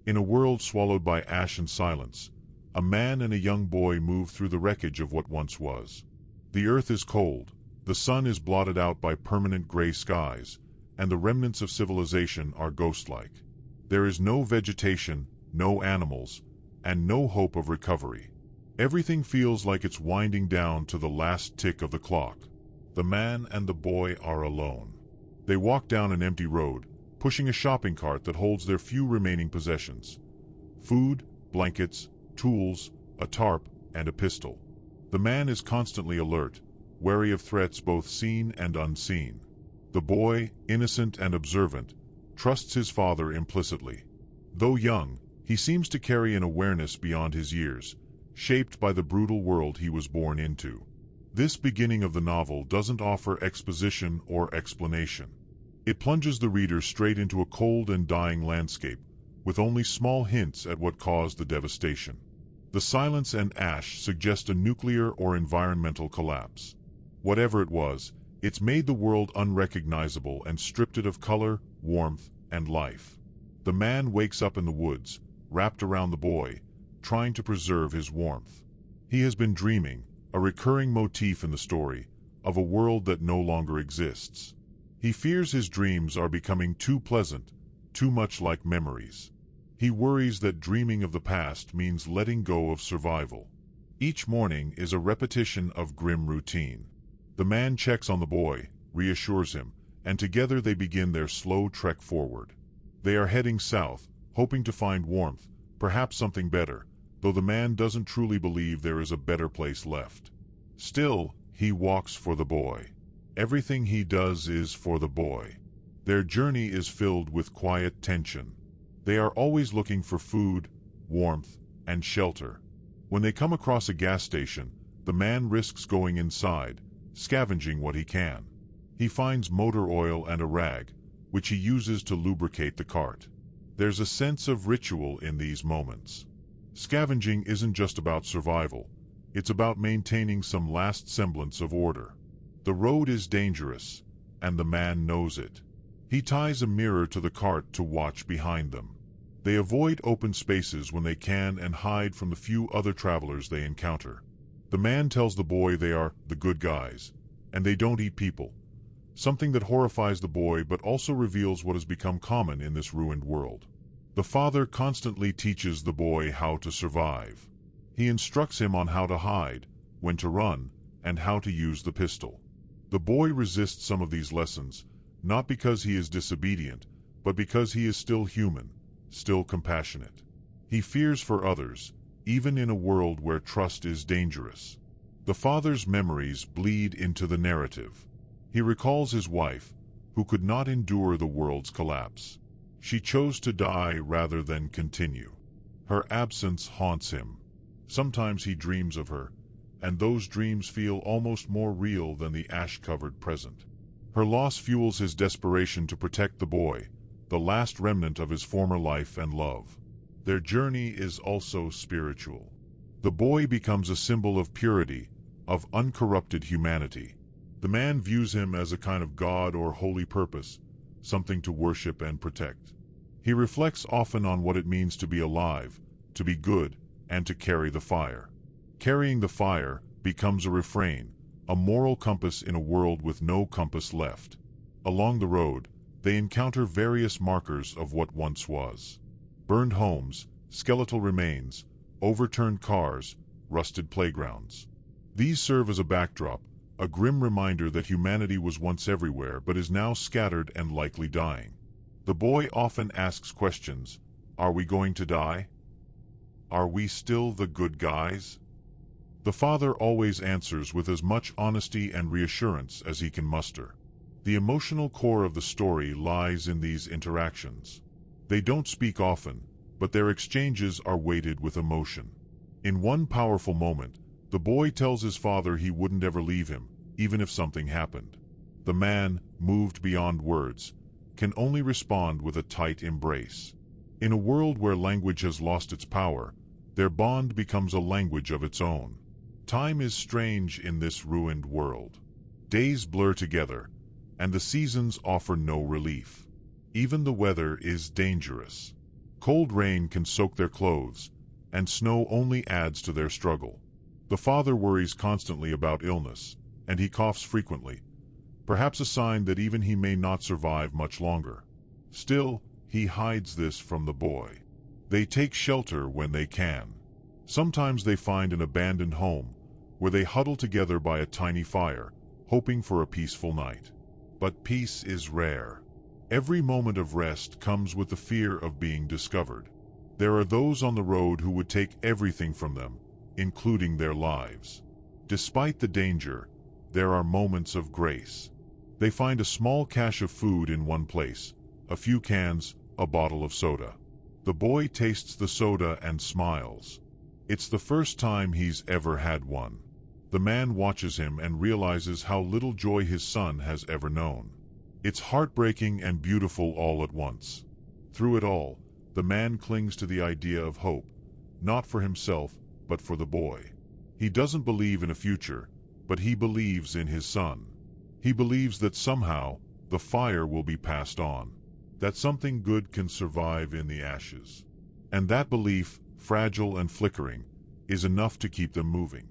In a world swallowed by ash and silence, a man and a young boy move through the wreckage of what once was. The earth is cold, the sun is blotted out by permanent gray skies, and the remnants of civilization are ghost-like. There is no vegetation, no animals, and no hope of recovery. Everything feels like it's winding down to the last tick of the clock. The man and the boy are alone. They walk down an empty road, pushing a shopping cart that holds their few remaining possessions: food, blankets, tools, a tarp, and a pistol. The man is constantly alert, wary of threats both seen and unseen. The boy, innocent and observant, trusts his father implicitly. Though young, he seems to carry an awareness beyond his years, shaped by the brutal world he was born into. This beginning of the novel doesn't offer exposition or explanation. It plunges the reader straight into a cold and dying landscape, with only small hints at what caused the devastation. The silence and ash suggest a nuclear or environmental collapse. Whatever it was, it's made the world unrecognizable and stripped it of color, warmth, and life. The man wakes up in the woods, wrapped around the boy, trying to preserve his warmth. He has been dreaming, a recurring motif in the story, of a world that no longer exists. He fears his dreams are becoming too pleasant, too much like memories. He worries that dreaming of the past means letting go of survival. Each morning is a repetition of grim routine. The man checks on the boy, reassures him, and together they begin their slow trek forward. They are heading south, hoping to find warmth, perhaps something better, though the man doesn't truly believe there is a better place left. Still, he walks for the boy. Everything he does is for the boy. Their journey is filled with quiet tension. They are always looking for food, warmth, and shelter. When they come across a gas station, the man risks going inside, scavenging what he can. He finds motor oil and a rag, which he uses to lubricate the cart. There's a sense of ritual in these moments. Scavenging isn't just about survival, it's about maintaining some last semblance of order. The road is dangerous, and the man knows it. He ties a mirror to the cart to watch behind them. They avoid open spaces when they can and hide from the few other travelers they encounter. The man tells the boy they are the good guys, and they don't eat people, something that horrifies the boy but also reveals what has become common in this ruined world. The father constantly teaches the boy how to survive. He instructs him on how to hide, when to run, and how to use the pistol. The boy resists some of these lessons, not because he is disobedient, but because he is still human, still compassionate. He fears for others, even in a world where trust is dangerous. The father's memories bleed into the narrative. He recalls his wife, who could not endure the world's collapse. She chose to die rather than continue. Her absence haunts him. Sometimes he dreams of her, and those dreams feel almost more real than the ash-covered present. Her loss fuels his desperation to protect the boy, the last remnant of his former life and love. Their journey is also spiritual. The boy becomes a symbol of purity, of uncorrupted humanity. The man views him as a kind of god or holy purpose, something to worship and protect. He reflects often on what it means to be alive, to be good, and to carry the fire. Carrying the fire becomes a refrain, a moral compass in a world with no compass left. Along the road, they encounter various markers of what once was. Burned homes, skeletal remains, overturned cars, rusted playgrounds. These serve as a backdrop, a grim reminder that humanity was once everywhere but is now scattered and likely dying. The boy often asks questions. Are we going to die? Are we still the good guys? The father always answers with as much honesty and reassurance as he can muster. The emotional core of the story lies in these interactions. They don't speak often, but their exchanges are weighted with emotion. In one powerful moment, the boy tells his father he wouldn't ever leave him, even if something happened. The man, moved beyond words, can only respond with a tight embrace. In a world where language has lost its power, their bond becomes a language of its own. Time is strange in this ruined world. Days blur together, and the seasons offer no relief. Even the weather is dangerous. Cold rain can soak their clothes, and snow only adds to their struggle. The father worries constantly about illness, and he coughs frequently, perhaps a sign that even he may not survive much longer. Still, he hides this from the boy. They take shelter when they can. Sometimes they find an abandoned home, where they huddle together by a tiny fire, hoping for a peaceful night. But peace is rare. Every moment of rest comes with the fear of being discovered. There are those on the road who would take everything from them, including their lives. Despite the danger, there are moments of grace. They find a small cache of food in one place, a few cans, a bottle of soda. The boy tastes the soda and smiles. It's the first time he's ever had one. The man watches him and realizes how little joy his son has ever known. It's heartbreaking and beautiful all at once. Through it all, the man clings to the idea of hope, not for himself, but for the boy. He doesn't believe in a future, but he believes in his son. He believes that somehow, the fire will be passed on, that something good can survive in the ashes. And that belief, fragile and flickering, is enough to keep them moving.